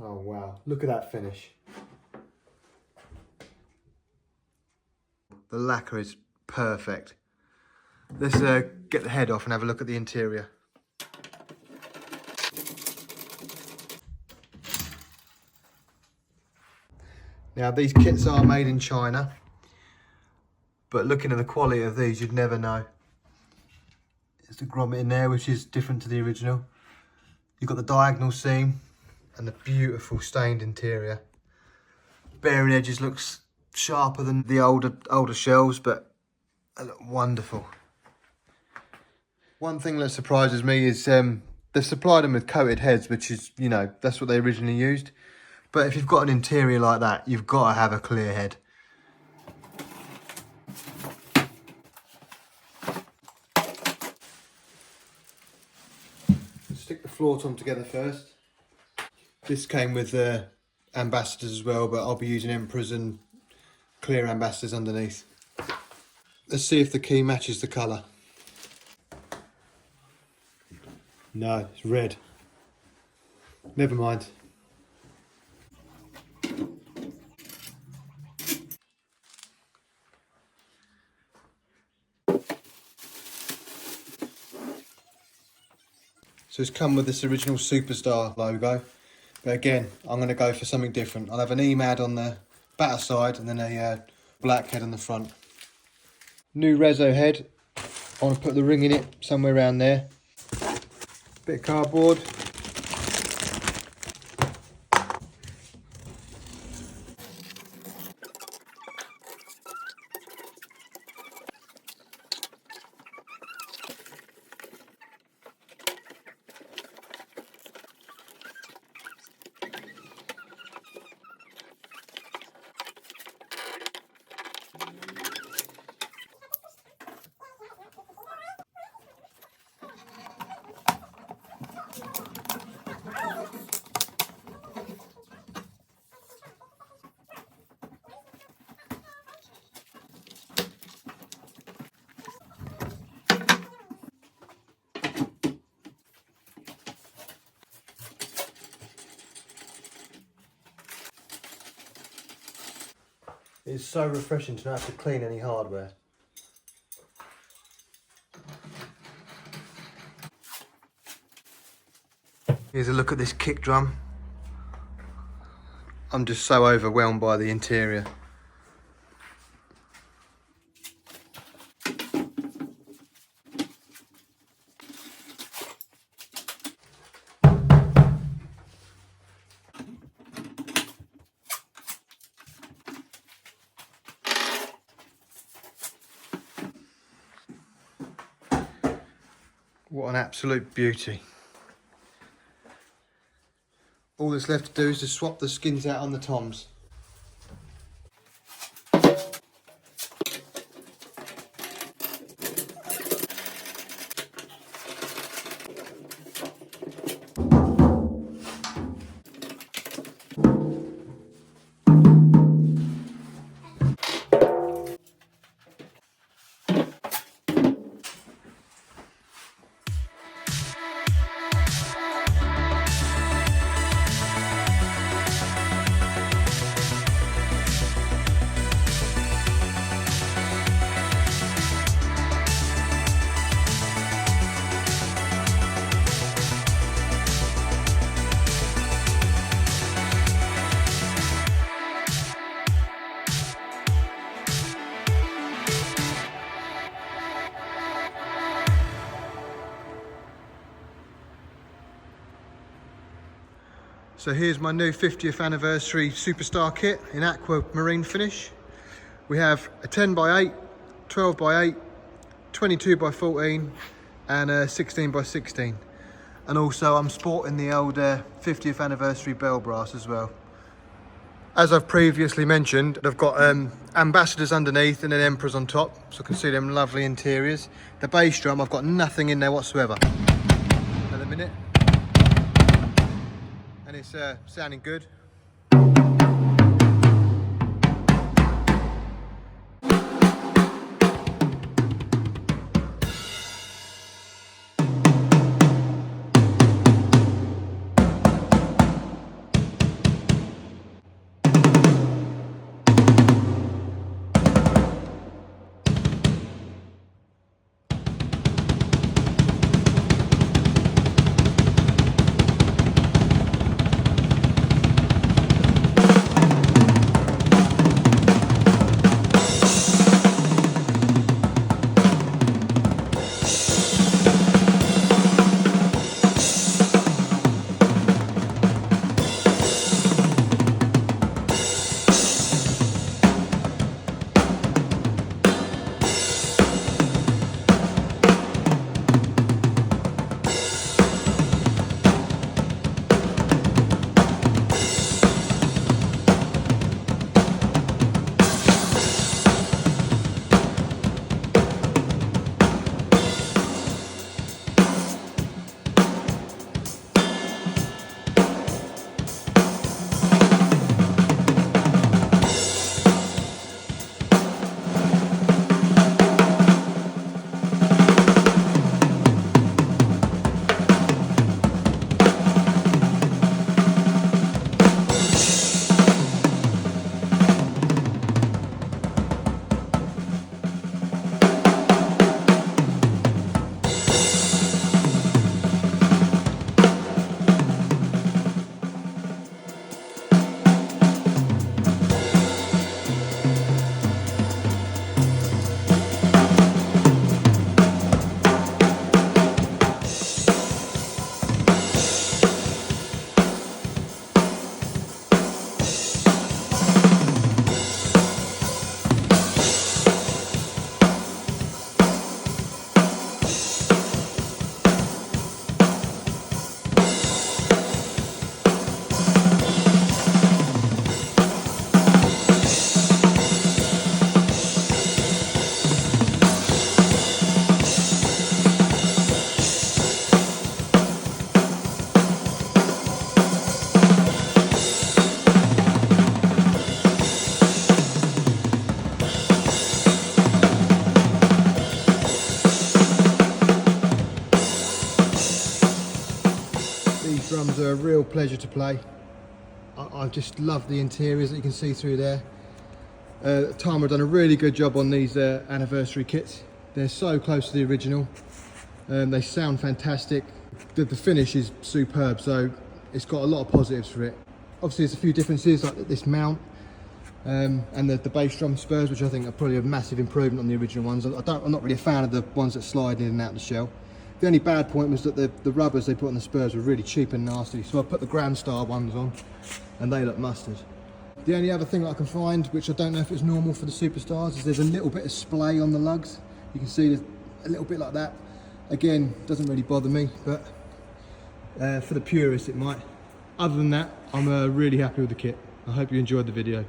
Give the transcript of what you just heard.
Oh wow, look at that finish. The lacquer is perfect. Let's get the head off and have a look at the interior. Now these kits are made in China, but looking at the quality of these, you'd never know. There's the grommet in there, which is different to the original. You've got the diagonal seam and the beautiful stained interior. Bearing edges looks sharper than the older shells, but they look wonderful. One thing that surprises me is they've supplied them with coated heads, which is, you know, that's what they originally used. But if you've got an interior like that, you've got to have a clear head. Stick the floor tom together first. This came with ambassadors as well, but I'll be using emperors and clear ambassadors underneath. Let's see if the key matches the colour. No, it's red. Never mind. So it's come with this original Superstar logo, but again, I'm going to go for something different. I'll have an EMAD on the batter side and then a black head on the front. New Rezo head. I want to put the ring in it somewhere around there. Bit of cardboard. It's so refreshing to not have to clean any hardware. Here's a look at this kick drum. I'm just so overwhelmed by the interior. What an absolute beauty. All that's left to do is to swap the skins out on the toms. So here's my new 50th anniversary Superstar kit in Aqua Marine finish. We have a 10 by 8, 12 by 8, 22 by 14 and a 16 by 16. And also I'm sporting the old 50th anniversary bell brass as well. As I've previously mentioned, I've got ambassadors underneath and then emperors on top, so I can see them lovely interiors. The bass drum, I've got nothing in there whatsoever at the minute. And it's sounding good. drums are a real pleasure to play. I just love the interiors that you can see through there. Tama have done a really good job on these anniversary kits. They're so close to the original. They sound fantastic. The finish is superb, so it's got a lot of positives for it. Obviously there's a few differences, like this mount and the bass drum spurs, which I think are probably a massive improvement on the original ones. I'm not really a fan of the ones that slide in and out of the shell. The only bad point was that the rubbers they put on the spurs were really cheap and nasty, so I put the Grand Star ones on and they look mustard. The only other thing that I can find, which I don't know if it's normal for the Superstars, is there's a little bit of splay on the lugs. You can see there's a little bit like that. Again, doesn't really bother me, but for the purists it might. Other than that, I'm really happy with the kit. I hope you enjoyed the video.